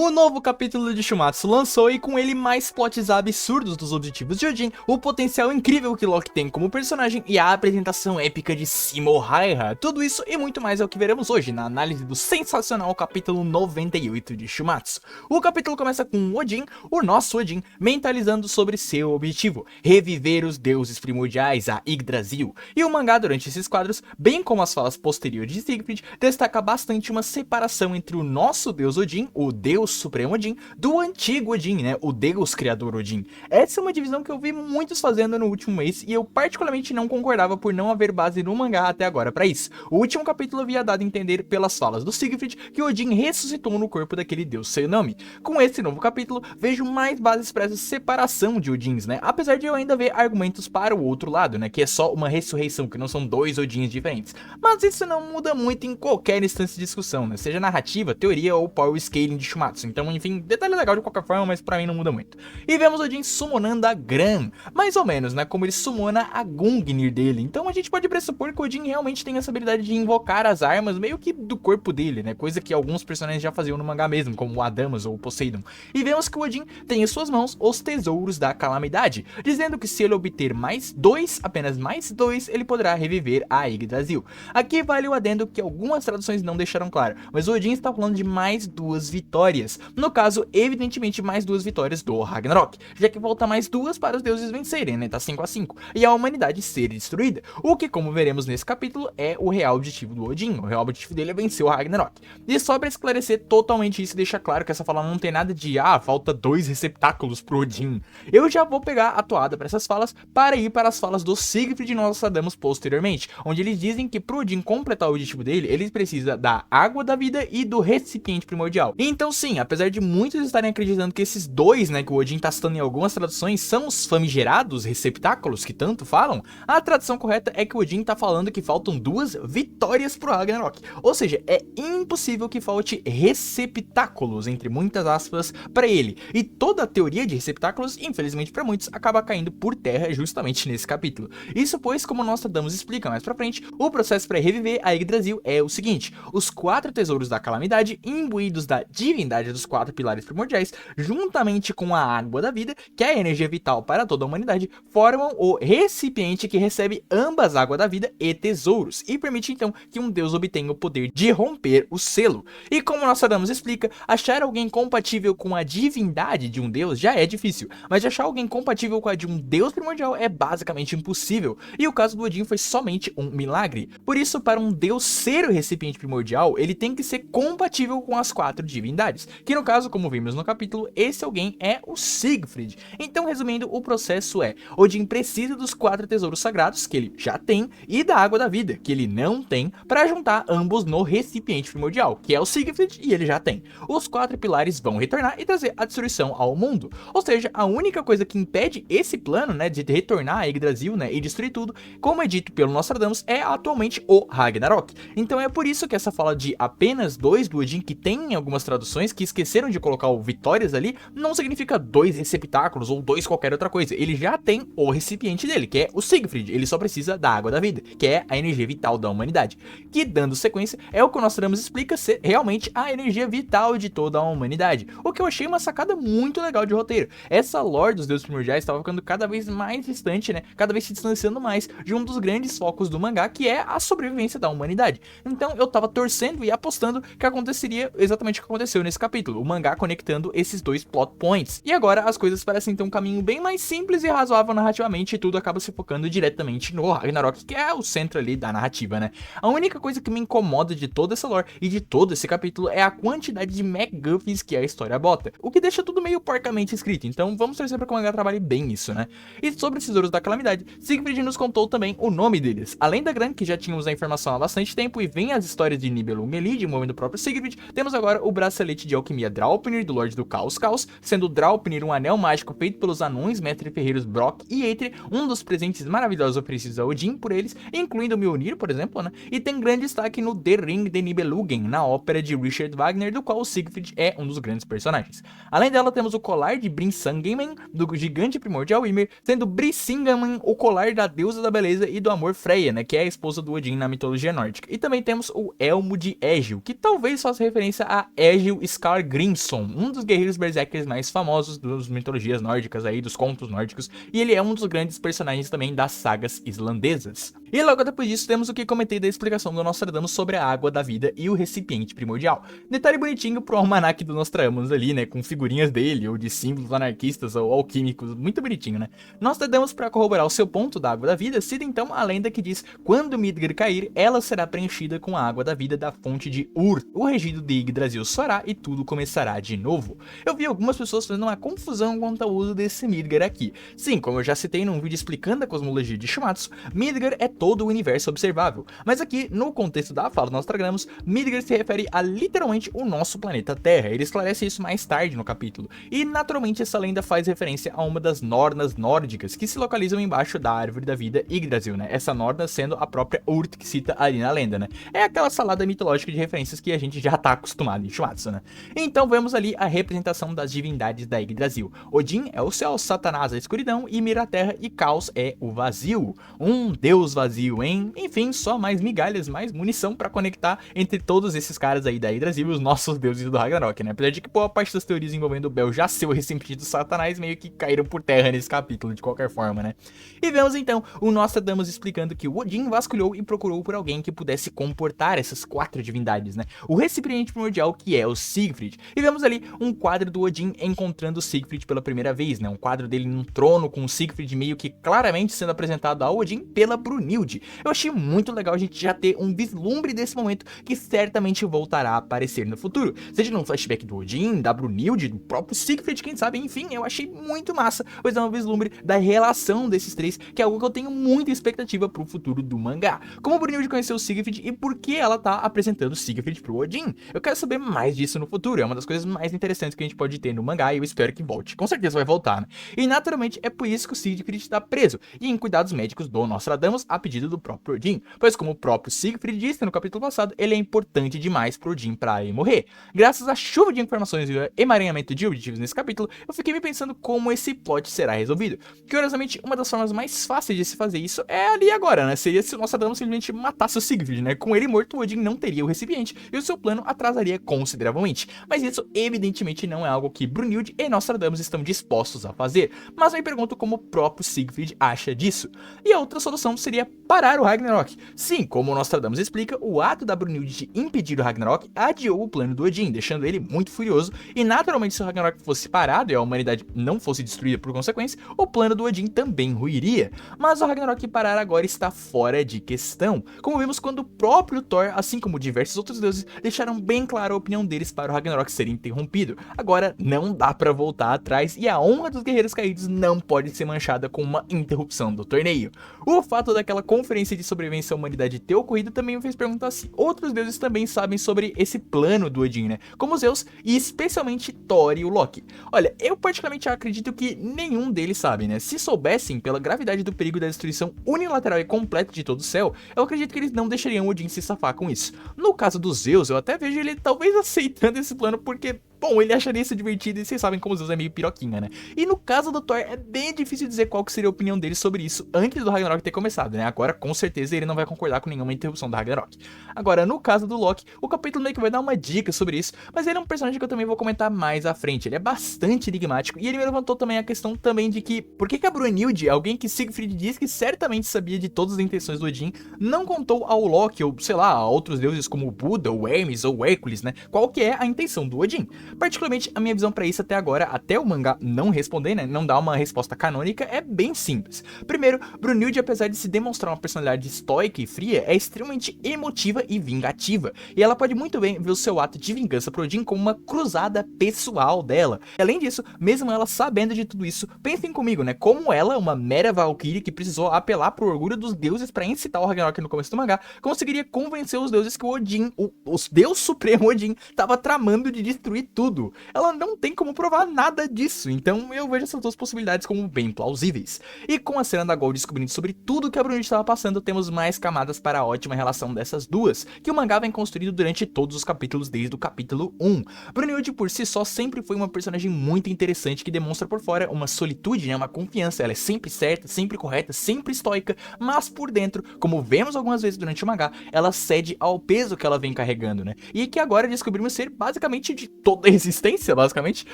O novo capítulo de Shumatsu lançou e com ele mais plots absurdos dos objetivos de Odin, o potencial incrível que Loki tem como personagem e a apresentação épica de Simo Häyhä. Tudo isso e muito mais é o que veremos hoje na análise do sensacional capítulo 98 de Shumatsu. O capítulo começa com Odin, o nosso Odin, mentalizando sobre seu objetivo, reviver os deuses primordiais, a Yggdrasil. E o mangá durante esses quadros, bem como as falas posteriores de Siegfried, destaca bastante uma separação entre o nosso deus Odin, o deus Supremo Odin, do antigo Odin, né, o deus criador Odin. Essa é uma divisão que eu vi muitos fazendo no último mês e eu particularmente não concordava por não haver base no mangá até agora para isso. O último capítulo havia dado a entender pelas falas do Siegfried que Odin ressuscitou no corpo daquele deus sem nome. Com esse novo capítulo, vejo mais bases para essa separação de Odins, né, apesar de eu ainda ver argumentos para o outro lado, né, que é só uma ressurreição, que não são dois Odins diferentes. Mas isso não muda muito em qualquer instância de discussão, né, seja narrativa, teoria ou power scaling de Shumatsu. Então, enfim, detalhe legal de qualquer forma, mas pra mim não muda muito. E vemos Odin summonando a Gram, mais ou menos, né, como ele summona a Gungnir dele. Então a gente pode pressupor que Odin realmente tem essa habilidade de invocar as armas meio que do corpo dele, né, coisa que alguns personagens já faziam no mangá mesmo, como o Adamas ou o Poseidon. E vemos que o Odin tem em suas mãos os tesouros da calamidade, dizendo que se ele obter mais dois, apenas mais dois, ele poderá reviver a Yggdrasil. Aqui vale o adendo que algumas traduções não deixaram claro, mas o Odin está falando de mais duas vitórias. No caso, evidentemente mais duas vitórias do Ragnarok, já que volta mais duas para os deuses vencerem, né, tá 5 a 5, e a humanidade ser destruída, o que, como veremos nesse capítulo, é o real objetivo do Odin. O real objetivo dele é vencer o Ragnarok. E só para esclarecer totalmente isso, deixa claro que essa fala não tem nada de falta dois receptáculos pro Odin. Eu já vou pegar a toada para essas falas para ir para as falas do Siegfried e Nostradamus posteriormente, onde eles dizem que pro Odin completar o objetivo dele, ele precisa da água da vida e do recipiente primordial. Então sim, apesar de muitos estarem acreditando que esses dois, né, que o Odin tá citando em algumas traduções, são os famigerados receptáculos que tanto falam, a tradução correta é que o Odin tá falando que faltam duas vitórias pro Ragnarok. Ou seja, é impossível que falte receptáculos, entre muitas aspas, para ele. E toda a teoria de receptáculos, infelizmente para muitos, acaba caindo por terra justamente nesse capítulo. Isso pois, como Nostradamus explica mais pra frente, o processo para reviver a Yggdrasil é o seguinte: os 4 tesouros da calamidade, imbuídos da divindade dos 4 pilares primordiais, juntamente com a água da vida, que é a energia vital para toda a humanidade, formam o recipiente que recebe ambas água da vida e tesouros, e permite então que um deus obtenha o poder de romper o selo. E como Nostradamus explica, achar alguém compatível com a divindade de um deus já é difícil, mas achar alguém compatível com a de um deus primordial é basicamente impossível, e o caso do Odin foi somente um milagre. Por isso, para um deus ser o recipiente primordial, ele tem que ser compatível com as 4 divindades, que no caso, como vimos no capítulo, esse alguém é o Siegfried. Então, resumindo, o processo é: Odin precisa dos 4 tesouros sagrados, que ele já tem, e da água da vida, que ele não tem, para juntar ambos no recipiente primordial, que é o Siegfried, e ele já tem. Os 4 pilares vão retornar e trazer a destruição ao mundo. Ou seja, a única coisa que impede esse plano, né, de retornar a Yggdrasil, né, e destruir tudo, como é dito pelo Nostradamus, é atualmente o Ragnarok. Então é por isso que essa fala de apenas 2 do Odin, que tem em algumas traduções que esqueceram de colocar o vitórias ali, não significa 2 receptáculos ou 2 qualquer outra coisa. Ele já tem o recipiente dele, que é o Siegfried. Ele só precisa da água da vida, que é a energia vital da humanidade, que, dando sequência, é o que o Nostradamus explica ser realmente a energia vital de toda a humanidade, o que eu achei uma sacada muito legal de roteiro. Essa lore dos deuses primordiais estava ficando cada vez mais distante, né, cada vez se distanciando mais de um dos grandes focos do mangá, que é a sobrevivência da humanidade. Então eu tava torcendo e apostando que aconteceria exatamente o que aconteceu nesse capítulo, o mangá conectando esses 2 plot points. E agora as coisas parecem ter um caminho bem mais simples e razoável narrativamente, e tudo acaba se focando diretamente no Ragnarok, que é o centro ali da narrativa, né. A única coisa que me incomoda de toda essa lore e de todo esse capítulo é a quantidade de MacGuffins que a história bota, o que deixa tudo meio porcamente escrito. Então vamos torcer para que o mangá trabalhe bem isso, né. E sobre os tesouros da calamidade, Siegfried nos contou também o nome deles. Além da Gran, que já tínhamos a informação há bastante tempo, e vem as histórias de Nibelung e Lid, envolvendo o próprio Siegfried, temos agora o bracelete de alquimia Draupnir, do Lorde do Caos, sendo Draupnir um anel mágico feito pelos anões mestre ferreiros Brock e Eitri, um dos presentes maravilhosos oferecidos a Odin por eles, incluindo o Mjolnir, por exemplo, né? E tem grande destaque no The Ring de Nibelungen, na ópera de Richard Wagner, do qual o Siegfried é um dos grandes personagens. Além dela, temos o colar de Brisingmen, do gigante primordial Ymir, sendo Brisingamen o colar da deusa da beleza e do amor Freya, né, que é a esposa do Odin na mitologia nórdica. E também temos o elmo de Egil, que talvez faça referência a Egil Skallagrim, Skargrimson, um dos guerreiros berserkers mais famosos das mitologias nórdicas aí, dos contos nórdicos, e ele é um dos grandes personagens também das sagas islandesas. E logo depois disso temos o que comentei da explicação do Nostradamus sobre a água da vida e o recipiente primordial. Detalhe bonitinho pro almanaque do Nostradamus ali, né, com figurinhas dele, ou de símbolos anarquistas ou alquímicos, muito bonitinho, né. Nostradamus, para corroborar o seu ponto da água da vida, cita então a lenda que diz: quando Midgard cair, ela será preenchida com a água da vida da fonte de Ur, o regido de Yggdrasil soará e tudo começará de novo. Eu vi algumas pessoas fazendo uma confusão quanto ao uso desse Midgard aqui. Sim, como eu já citei num vídeo explicando a cosmologia de Shumatsu, Midgard é todo o universo observável, mas aqui, no contexto da fala do Nostradamus, Midgard se refere a literalmente o nosso planeta Terra. Ele esclarece isso mais tarde no capítulo, e naturalmente essa lenda faz referência a uma das Nornas nórdicas, que se localizam embaixo da árvore da vida Yggdrasil, né? Essa Norna sendo a própria Urt que cita ali na lenda, né? É aquela salada mitológica de referências que a gente já tá acostumado em Shumatsu, né? Então vemos ali a representação das divindades da Yggdrasil. Odin é o céu, Satanás a escuridão, Ymir a terra e Caos é o vazio. Um deus vazio, hein? Enfim, só mais migalhas, mais munição pra conectar entre todos esses caras aí da Yggdrasil e os nossos deuses do Ragnarok, né? Apesar de que boa parte das teorias envolvendo o Bel já ser o recipiente do Satanás meio que caíram por terra nesse capítulo, de qualquer forma, né? E vemos então o Nostradamus explicando que o Odin vasculhou e procurou por alguém que pudesse comportar essas 4 divindades, né? O recipiente primordial, que é o Siegfried. E vemos ali um quadro do Odin encontrando o Siegfried pela primeira vez, né? Um quadro dele num trono com o Siegfried meio que claramente sendo apresentado ao Odin pela Brunhilde. Eu achei muito legal a gente já ter um vislumbre desse momento que certamente voltará a aparecer no futuro. Seja num flashback do Odin, da Brunhilde, do próprio Siegfried, quem sabe, enfim, eu achei muito massa, pois é um vislumbre da relação desses três, que é algo que eu tenho muita expectativa pro futuro do mangá. Como a Brunhilde conheceu o Siegfried e por que ela tá apresentando o Siegfried pro Odin? Eu quero saber mais disso no futuro, é uma das coisas mais interessantes que a gente pode ter no mangá e eu espero que volte. Com certeza vai voltar, né? E naturalmente é por isso que o Siegfried está preso e em cuidados médicos do Nostradamus a pedido do próprio Odin, pois como o próprio Siegfried disse no capítulo passado, ele é importante demais pro Odin pra ele morrer. Graças à chuva de informações e ao emaranhamento de objetivos nesse capítulo, eu fiquei me pensando como esse plot será resolvido. Curiosamente, uma das formas mais fáceis de se fazer isso é ali agora, né? Seria se o Nostradamus simplesmente matasse o Siegfried, né? Com ele morto, o Odin não teria o recipiente e o seu plano atrasaria consideravelmente. Mas isso evidentemente não é algo que Brunhilde e Nostradamus estão dispostos a fazer. Mas eu me pergunto como o próprio Siegfried acha disso. E a outra solução seria parar o Ragnarok. Sim, como o Nostradamus explica, o ato da Brunhilde de impedir o Ragnarok adiou o plano do Odin, deixando ele muito furioso, e naturalmente se o Ragnarok fosse parado e a humanidade não fosse destruída por consequência, o plano do Odin também ruiria. Mas o Ragnarok parar agora está fora de questão, como vimos quando o próprio Thor, assim como diversos outros deuses, deixaram bem clara a opinião deles para o Ragnarok ser interrompido. Agora não dá pra voltar atrás e a honra dos guerreiros caídos não pode ser manchada com uma interrupção do torneio. O fato daquela conferência de sobrevivência à humanidade ter ocorrido também me fez perguntar se outros deuses também sabem sobre esse plano do Odin, né? Como Zeus e especialmente Thor e o Loki. Olha, eu particularmente acredito que nenhum deles sabe, né? Se soubessem pela gravidade do perigo da destruição unilateral e completa de todo o céu, eu acredito que eles não deixariam o Odin se safar com isso. No caso do Zeus, eu até vejo ele talvez aceitando esse plano porque, bom, ele acharia isso divertido e vocês sabem como Zeus é meio piroquinha, né? E no caso do Thor, é bem difícil dizer qual que seria a opinião dele sobre isso antes do Ragnarok ter começado, né? Agora, com certeza, ele não vai concordar com nenhuma interrupção do Ragnarok. Agora, no caso do Loki, o capítulo meio que vai dar uma dica sobre isso, mas ele é um personagem que eu também vou comentar mais à frente. Ele é bastante enigmático e ele me levantou também a questão também de que por que a Brunhilde, alguém que Siegfried diz que certamente sabia de todas as intenções do Odin, não contou ao Loki ou, sei lá, a outros deuses como Buda, ou Hermes, ou Hércules, né? Qual que é a intenção do Odin? Particularmente, a minha visão pra isso até agora, até o mangá não responder, né, não dar uma resposta canônica, é bem simples. Primeiro, Brunhilde, apesar de se demonstrar uma personalidade estoica e fria, é extremamente emotiva e vingativa, e ela pode muito bem ver o seu ato de vingança pro Odin como uma cruzada pessoal dela. E além disso, mesmo ela sabendo de tudo isso, pensem comigo, né, como ela, uma mera valquíria que precisou apelar pro orgulho dos deuses pra incitar o Ragnarok no começo do mangá, conseguiria convencer os deuses que o Odin, o Deus Supremo Odin, tava tramando de destruir tudo. Ela não tem como provar nada disso, então eu vejo essas duas possibilidades como bem plausíveis. E com a cena da Gol descobrindo sobre tudo que a Brunhilde estava passando, temos mais camadas para a ótima relação dessas duas, que o mangá vem construído durante todos os capítulos desde o capítulo 1. Brunhilde por si só sempre foi uma personagem muito interessante que demonstra por fora uma solitude, né, uma confiança. Ela é sempre certa, sempre correta, sempre estoica, mas por dentro, como vemos algumas vezes durante o mangá, ela cede ao peso que ela vem carregando, né? E que agora descobrimos ser basicamente de toda resistência, basicamente,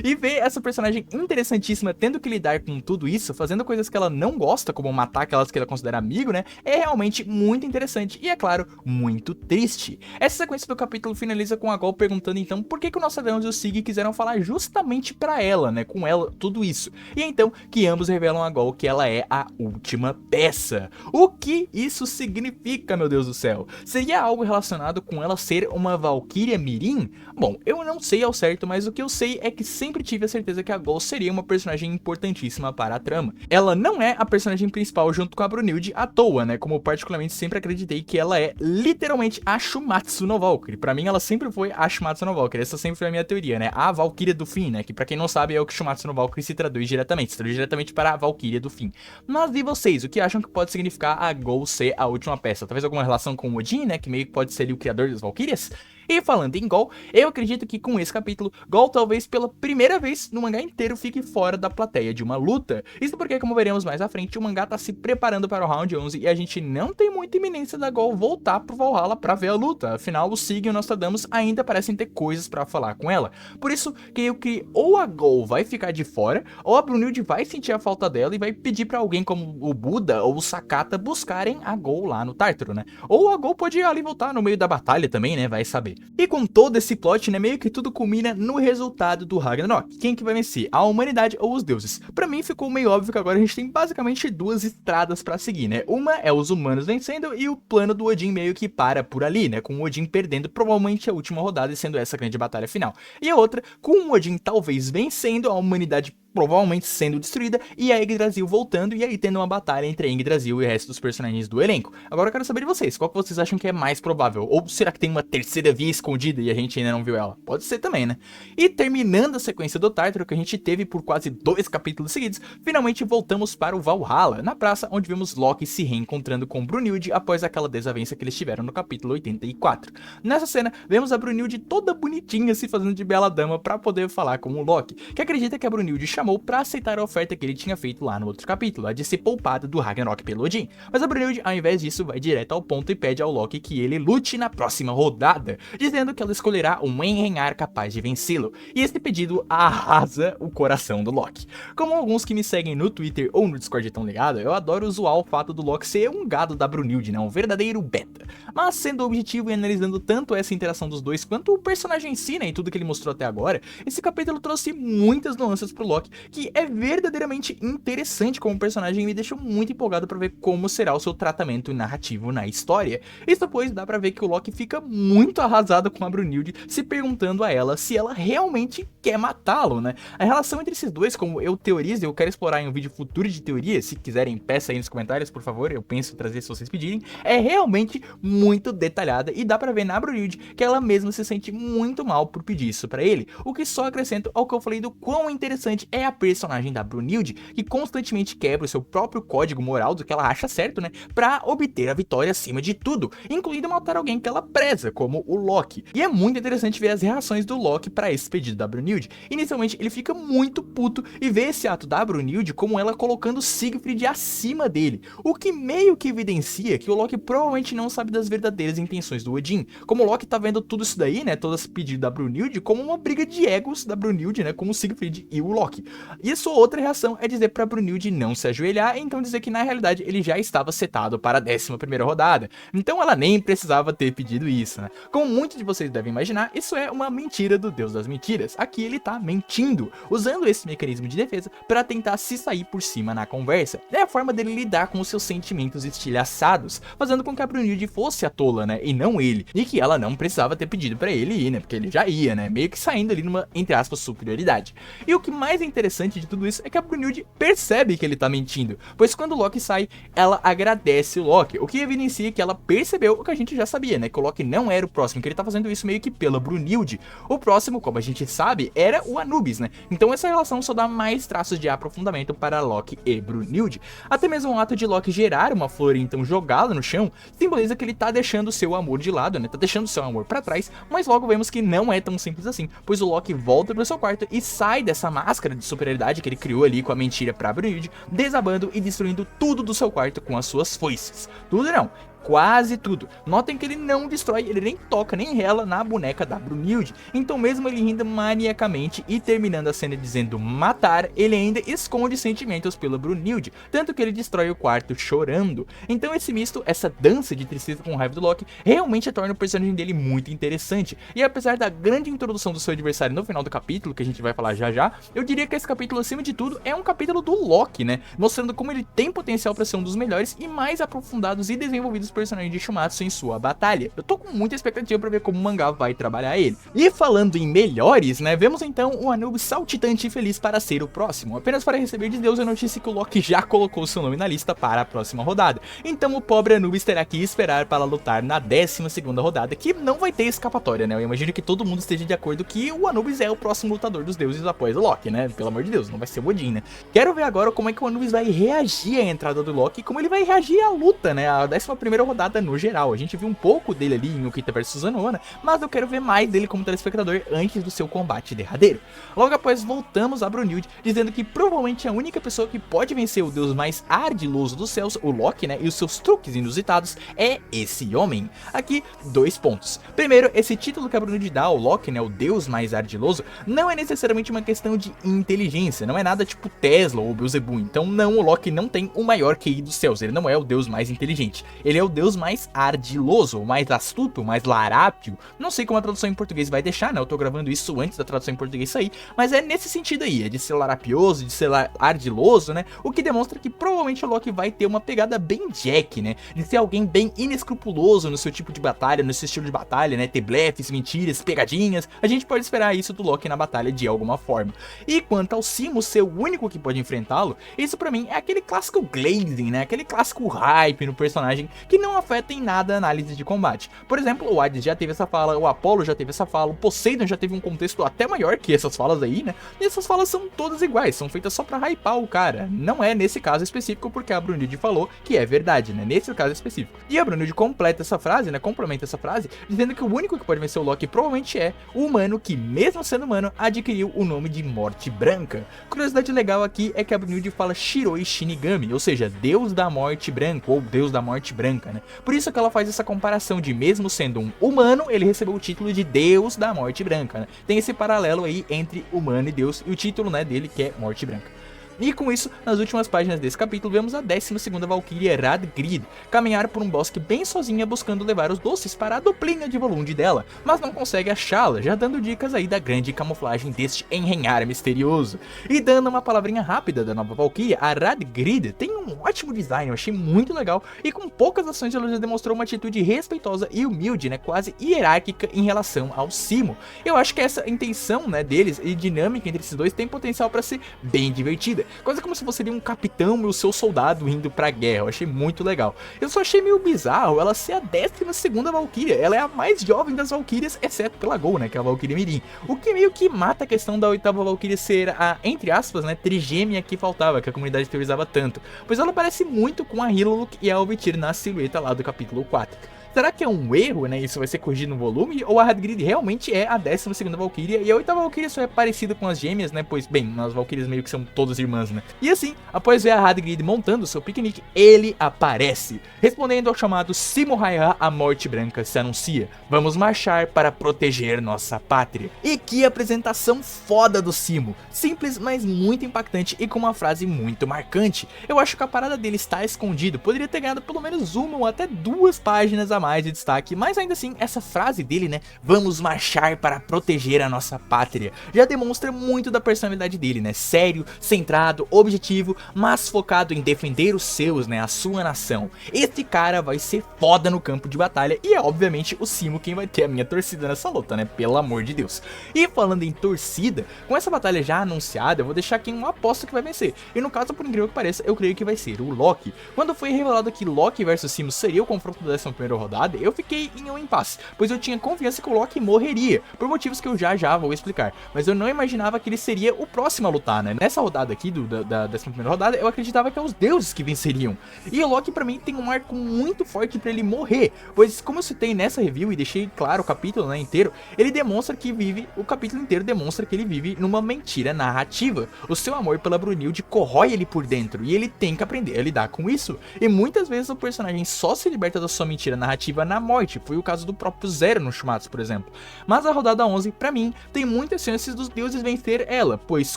e ver essa personagem interessantíssima tendo que lidar com tudo isso, fazendo coisas que ela não gosta, como matar aquelas que ela considera amigo, né, é realmente muito interessante e, é claro, muito triste. Essa sequência do capítulo finaliza com a Gol perguntando então por que o Nostradamus e o Sig quiseram falar justamente pra ela, né, com ela, tudo isso. E então que ambos revelam a Gol que ela é a última peça. O que isso significa, meu Deus do céu? Seria algo relacionado com ela ser uma Valkyria Mirim? Bom, eu não sei ao certo, mas o que eu sei é que sempre tive a certeza que a Gol seria uma personagem importantíssima para a trama. Ela não é a personagem principal junto com a Brunilde à toa, né, como eu particularmente sempre acreditei que ela é literalmente a Shumatsu no Valkyrie. Pra mim ela sempre foi a Shumatsu no Valkyrie, essa sempre foi a minha teoria, né, a Valkyria do fim, né, que pra quem não sabe é o que Shumatsu no Valkyrie se traduz diretamente para a Valkyria do fim. Mas e vocês, o que acham que pode significar a Gol ser a última peça? Talvez alguma relação com o Odin, né, que meio que pode ser ali o criador das Valkyrias? E falando em Gol, eu acredito que com esse capítulo, Gol talvez pela primeira vez no mangá inteiro fique fora da plateia de uma luta. Isso porque, como veremos mais à frente, o mangá tá se preparando para o Round 11 e a gente não tem muita iminência da Gol voltar pro Valhalla pra ver a luta. Afinal, o Sig e o Nostradamus ainda parecem ter coisas pra falar com ela. Por isso, creio que ou a Gol vai ficar de fora, ou a Brunilde vai sentir a falta dela e vai pedir pra alguém como o Buda ou o Sakata buscarem a Gol lá no Tártaro, né? Ou a Gol pode ir ali voltar no meio da batalha também, né? Vai saber. E com todo esse plot, né, meio que tudo culmina no resultado do Ragnarok. Quem que vai vencer? A humanidade ou os deuses? Pra mim ficou meio óbvio que agora a gente tem basicamente duas estradas pra seguir, né? Uma é os humanos vencendo e o plano do Odin meio que para por ali, né? Com o Odin perdendo provavelmente a última rodada e sendo essa grande batalha final. E a outra, com o Odin talvez vencendo, a humanidade provavelmente sendo destruída e a Yggdrasil voltando e aí tendo uma batalha entre a Yggdrasil e o resto dos personagens do elenco. Agora eu quero saber de vocês, qual que vocês acham que é mais provável? Ou será que tem uma terceira via escondida e a gente ainda não viu ela? Pode ser também, né? E terminando a sequência do Tártaro que a gente teve por quase 2 capítulos seguidos, finalmente voltamos para o Valhalla, na praça onde vemos Loki se reencontrando com Brunilde após aquela desavença que eles tiveram no capítulo 84. Nessa cena, vemos a Brunilde toda bonitinha se fazendo de bela dama para poder falar com o Loki, que acredita que a Brunilde chamou pra aceitar a oferta que ele tinha feito lá no outro capítulo, a de ser poupada do Ragnarok pelo Odin. Mas a Brunilde, ao invés disso, vai direto ao ponto e pede ao Loki que ele lute na próxima rodada, dizendo que ela escolherá um Enrenhar capaz de vencê-lo. E esse pedido arrasa o coração do Loki. Como alguns que me seguem no Twitter ou no Discord estão ligados, eu adoro zoar o fato do Loki ser um gado da Brunilde, né? Um verdadeiro beta. Mas sendo objetivo e analisando tanto essa interação dos dois quanto o personagem em si, né, e tudo que ele mostrou até agora, esse capítulo trouxe muitas nuances pro Loki, que é verdadeiramente interessante como personagem e me deixou muito empolgado pra ver como será o seu tratamento narrativo na história. Isso pois dá pra ver que o Loki fica muito arrasado com a Brunilde, se perguntando a ela se ela realmente quer matá-lo, né? A relação entre esses dois, como eu teorizo, eu quero explorar em um vídeo futuro de teoria, se quiserem peça aí nos comentários, por favor, eu penso em trazer se vocês pedirem, é realmente muito detalhada e dá pra ver na Brunilde que ela mesma se sente muito mal por pedir isso pra ele, o que só acrescenta ao que eu falei do quão interessante é a personagem da Brunilde, que constantemente quebra o seu próprio código moral do que ela acha certo, né, pra obter a vitória acima de tudo, incluindo matar alguém que ela preza, como o Loki. E é muito interessante ver as reações do Loki pra esse pedido da Brunilde. Inicialmente ele fica muito puto e vê esse ato da Brunilde como ela colocando Siegfried acima dele, o que meio que evidencia que o Loki provavelmente não sabe das verdadeiras intenções do Odin, como o Loki tá vendo tudo isso daí, né, todo esse pedido da Brunilde como uma briga de egos da Brunilde, né, com o Siegfried e o Loki. E sua outra reação é dizer pra Brunilde não se ajoelhar, e então dizer que na realidade ele já estava setado para a 11ª rodada, então ela nem precisava ter pedido isso, né. Como muitos de vocês devem imaginar, isso é uma mentira do Deus das Mentiras. Aqui ele tá mentindo, usando esse mecanismo de defesa para tentar se sair por cima na conversa. É a forma dele lidar com os seus sentimentos estilhaçados, fazendo com que a Brunilde fosse a tola, né, e não ele, e que ela não precisava ter pedido pra ele ir, né, porque ele já ia, né, meio que saindo ali numa, entre aspas, superioridade. E o que mais é interessante de tudo isso é que a Brunilde percebe que ele tá mentindo, pois quando o Loki sai, ela agradece o Loki, o que evidencia que ela percebeu o que a gente já sabia, né, que o Loki não era o próximo, que ele tá fazendo isso meio que pela Brunilde. O próximo, como a gente sabe, era o Anubis, né, então essa relação só dá mais traços de aprofundamento para Loki e Brunilde. Até mesmo o ato de Loki gerar uma flor e então jogá-la no chão, simboliza que ele tá deixando seu amor de lado, né, tá deixando seu amor pra trás, mas logo vemos que não é tão simples assim, pois o Loki volta pro seu quarto e sai dessa máscara de superioridade que ele criou ali com a mentira pra Brunilde, desabando e destruindo tudo do seu quarto com as suas foices. Tudo não, quase tudo. Notem que ele não destrói, ele nem toca, nem rela na boneca da Brunilde. Então mesmo ele rindo maniacamente e terminando a cena dizendo matar, ele ainda esconde sentimentos pela Brunilde, tanto que ele destrói o quarto chorando. Então esse misto, essa dança de tristeza com raiva do Loki, realmente torna o personagem dele muito interessante. E apesar da grande introdução do seu adversário no final do capítulo, que a gente vai falar já já, eu diria que esse capítulo, acima de tudo, é um capítulo do Loki, né? Mostrando como ele tem potencial para ser um dos melhores e mais aprofundados e desenvolvidos personagens de Shumatsu em sua batalha. Eu tô com muita expectativa para ver como o mangá vai trabalhar ele. E falando em melhores, né? Vemos então o Anubis saltitante e feliz para ser o próximo. Apenas para receber de Deus a notícia que o Loki já colocou seu nome na lista para a próxima rodada. Então o pobre Anubis terá que esperar para lutar na 12ª rodada, que não vai ter escapatória, né? Eu imagino que todo mundo esteja de acordo que o Anubis é o próximo lutador dos deuses após o Loki, né? Pelo amor de Deus, não vai ser o Odin, né? Quero ver agora como é que o Anubis vai reagir à entrada do Loki e como ele vai reagir à luta, né? A 11ª rodada no geral. A gente viu um pouco dele ali em Okita vs Anohana, mas eu quero ver mais dele como telespectador antes do seu combate derradeiro. Logo após voltamos a Brunilde, dizendo que provavelmente a única pessoa que pode vencer o deus mais ardiloso dos céus, o Loki, né? E os seus truques inusitados é esse homem. Aqui, 2 pontos. Primeiro, esse título que a Brunilde dá ao Loki, né? O deus mais ardiloso, não é necessariamente uma questão de inteligência, não é nada tipo Tesla ou Beelzebub. Então não, o Loki não tem o maior QI dos céus, ele não é o deus mais inteligente, ele é o deus mais ardiloso, o mais astuto, o mais larápio. Não sei como a tradução em português vai deixar, né? Eu tô gravando isso antes da tradução em português sair, mas é nesse sentido aí, é de ser larapioso, de ser ardiloso, né? O que demonstra que provavelmente o Loki vai ter uma pegada bem Jack, né? De ser alguém bem inescrupuloso no seu tipo de batalha, no seu estilo de batalha, né? Ter blefes, mentiras, pegadinhas. A gente pode esperar isso do Loki na batalha de alguma forma. E quanto ao Simo ser o único que pode enfrentá-lo, isso pra mim é aquele clássico glazing, né? Aquele clássico hype no personagem que não afeta em nada a análise de combate. Por exemplo, o Hades já teve essa fala, o Apollo já teve essa fala, o Poseidon já teve um contexto até maior que essas falas aí, né? E essas falas são todas iguais, são feitas só pra hypar o cara. Não é nesse caso específico porque a Brunilde falou que é verdade, né? Nesse caso específico. E a Brunilde completa essa frase, né? Complementa essa frase, dizendo que o único que pode vencer o Loki provavelmente é o humano que, mesmo sendo humano, adquiriu o nome de Morte Branca. Curiosidade legal aqui é que a Brunilde fala Shiroi Shinigami, ou seja, Deus da Morte Branca, ou Deus da Morte Branca, né? Por isso que ela faz essa comparação de, mesmo sendo um humano, ele recebeu o título de Deus da Morte Branca, né? Tem esse paralelo aí entre humano e Deus, e o título, né, dele que é Morte Branca. E com isso, nas últimas páginas desse capítulo, vemos a 12ª Valkyria Radgrid caminhar por um bosque bem sozinha buscando levar os doces para a duplinha de volume dela, mas não consegue achá-la, já dando dicas aí da grande camuflagem deste enrenhar misterioso. E dando uma palavrinha rápida da nova Valkyria, a Radgrid tem um ótimo design, eu achei muito legal, e com poucas ações ela já demonstrou uma atitude respeitosa e humilde, né, quase hierárquica em relação ao Simo. Eu acho que essa intenção, né, deles e dinâmica entre esses dois tem potencial para ser bem divertida. Quase como se você seria um capitão e o seu soldado indo pra guerra, eu achei muito legal. Eu só achei meio bizarro ela ser a 12ª Valkyria, ela é a mais jovem das Valkyrias, exceto pela Gol, né, que é a Valkyria Mirim. O que meio que mata a questão da 8ª Valkyria ser a, entre aspas, né, trigêmea que faltava, que a comunidade teorizava tanto. Pois ela parece muito com a Hillock e a Alvityr na silhueta lá do capítulo 4. Será que é um erro, né? Isso vai ser corrigido no volume? Ou a Radgrid realmente é a 12ª Valkyria e a 8ª Valkyria só é parecida com as gêmeas, né? Pois, bem, as Valkyrias meio que são todas irmãs, né? E assim, após ver a Radgrid montando seu piquenique, ele aparece. Respondendo ao chamado Simo Hai-Ha, a Morte Branca se anuncia. Vamos marchar para proteger nossa pátria. E que apresentação foda do Simo. Simples, mas muito impactante e com uma frase muito marcante. Eu acho que a parada dele está escondido. Poderia ter ganhado pelo menos uma ou até 2 páginas a mais de destaque, mas ainda assim, essa frase dele, né, vamos marchar para proteger a nossa pátria, já demonstra muito da personalidade dele, né, sério, centrado, objetivo, mas focado em defender os seus, né, a sua nação. Esse cara vai ser foda no campo de batalha e é obviamente o Simo quem vai ter a minha torcida nessa luta, né, pelo amor de Deus. E falando em torcida, com essa batalha já anunciada, eu vou deixar aqui uma aposta que vai vencer, e no caso, por incrível que pareça, eu creio que vai ser o Loki. Quando foi revelado que Loki versus Simo seria o confronto da 11ª rodada, rodada, eu fiquei em um impasse, pois eu tinha confiança que o Loki morreria, por motivos que eu já vou explicar, mas eu não imaginava que ele seria o próximo a lutar, né? Nessa rodada aqui, da 11ª rodada, eu acreditava que é os deuses que venceriam, e o Loki pra mim tem um arco muito forte pra ele morrer, pois como eu citei nessa review e deixei claro o capítulo, né, inteiro, ele demonstra que vive, o capítulo inteiro demonstra que ele vive numa mentira narrativa. O seu amor pela Brunhilde corrói ele por dentro, e ele tem que aprender a lidar com isso, e muitas vezes o personagem só se liberta da sua mentira narrativa na morte, foi o caso do próprio Zero no Shumatsu, por exemplo. Mas a rodada 11, pra mim, tem muitas chances dos deuses vencer ela, pois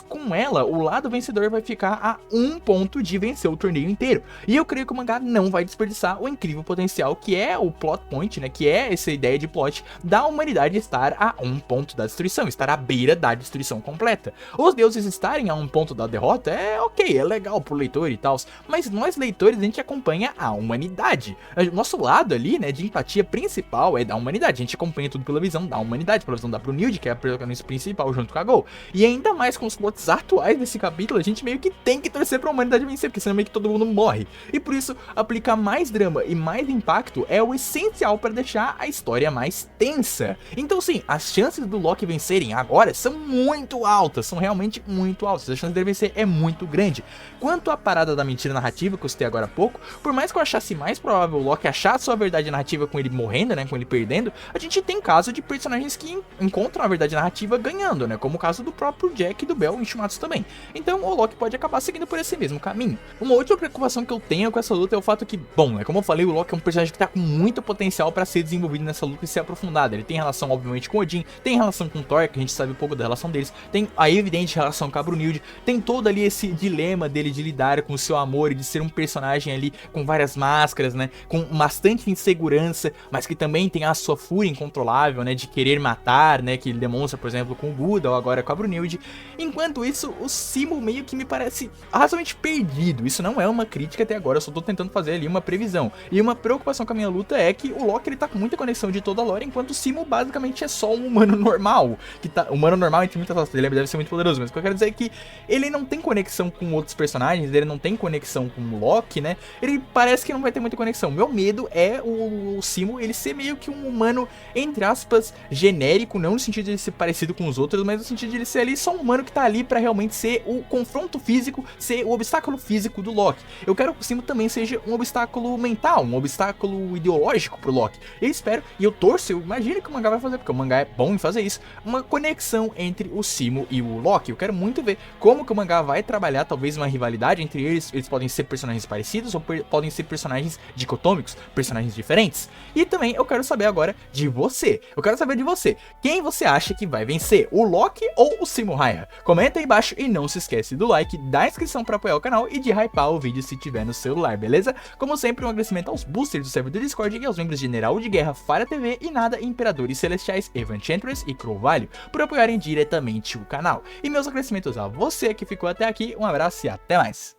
com ela, o lado vencedor vai ficar a 1 ponto de vencer o torneio inteiro, e eu creio que o mangá não vai desperdiçar o incrível potencial que é o plot point, né, que é essa ideia de plot da humanidade estar a 1 ponto da destruição, estar à beira da destruição completa. Os deuses estarem a 1 ponto da derrota é ok, é legal pro leitor e tal, mas nós leitores a gente acompanha a humanidade. O nosso lado ali, né, de empatia principal é da humanidade, a gente acompanha tudo pela visão da humanidade, pela visão da Brunhilde, que é a protagonista principal junto com a Gol. E ainda mais com os plots atuais desse capítulo, a gente meio que tem que torcer pra humanidade vencer, porque senão meio que todo mundo morre. E por isso, aplicar mais drama e mais impacto é o essencial para deixar a história mais tensa. Então sim, as chances do Loki vencerem agora são muito altas, são realmente muito altas, a chance dele vencer é muito grande. Quanto à parada da mentira narrativa que eu citei agora há pouco, por mais que eu achasse mais provável o Loki achar a sua verdade narrativa com ele morrendo, né, com ele perdendo, a gente tem caso de personagens que encontram a verdade narrativa ganhando, né, como o caso do próprio Jack e do Bell em Shumatsu também. Então o Loki pode acabar seguindo por esse mesmo caminho. Uma outra preocupação que eu tenho com essa luta é o fato que, bom, né, como eu falei, o Loki é um personagem que tá com muito potencial para ser desenvolvido nessa luta e ser aprofundado. Ele tem relação, obviamente, com Odin, tem relação com Thor, que a gente sabe um pouco da relação deles, tem a evidente relação com a Brunhilde, tem todo ali esse dilema dele de lidar com o seu amor e de ser um personagem ali com várias máscaras, né, com bastante insegurança, mas que também tem a sua fúria incontrolável, né, de querer matar, né, que ele demonstra, por exemplo, com o Buda ou agora com a Brunhilde. Enquanto isso, o Simo meio que me parece razoavelmente perdido. Isso não é uma crítica até agora, eu só tô tentando fazer ali uma previsão. E uma preocupação com a minha luta é que o Loki ele tá com muita conexão de toda a lore, enquanto o Simo basicamente é só um humano normal. Que tá, humano normal, entre muitas aspas, ele deve ser muito poderoso, mas o que eu quero dizer é que ele não tem conexão com outros personagens, ele não tem conexão com o Loki, né? Ele parece que não vai ter muita conexão. Meu medo é o Simo ele ser meio que um humano, entre aspas, genérico, não no sentido de ele ser parecido com os outros, mas no sentido de ele ser ali só um humano que tá ali pra realmente ser o confronto físico, ser o obstáculo físico do Loki. Eu quero que o Simo também seja um obstáculo mental, um obstáculo ideológico pro Loki. Eu espero, e eu torço, eu imagino que o mangá vai fazer, porque o mangá é bom em fazer isso, uma conexão entre o Simo e o Loki. Eu quero muito ver como que o mangá vai trabalhar, talvez uma rivalidade entre eles. Eles podem ser personagens parecidos ou podem ser personagens dicotômicos, personagens diferentes. E também eu quero saber agora de você. Eu quero saber de você. Quem você acha que vai vencer, o Loki ou o Simo Hayah? Comenta aí embaixo e não se esquece do like, da inscrição para apoiar o canal e de hypar o vídeo se tiver no celular, beleza? Como sempre, um agradecimento aos boosters do server do Discord e aos membros de General de Guerra, Falha TV e Nada, Imperadores Celestiais, Evanchantress e Crow Valley por apoiarem diretamente o canal. E meus agradecimentos a você que ficou até aqui, um abraço e até mais!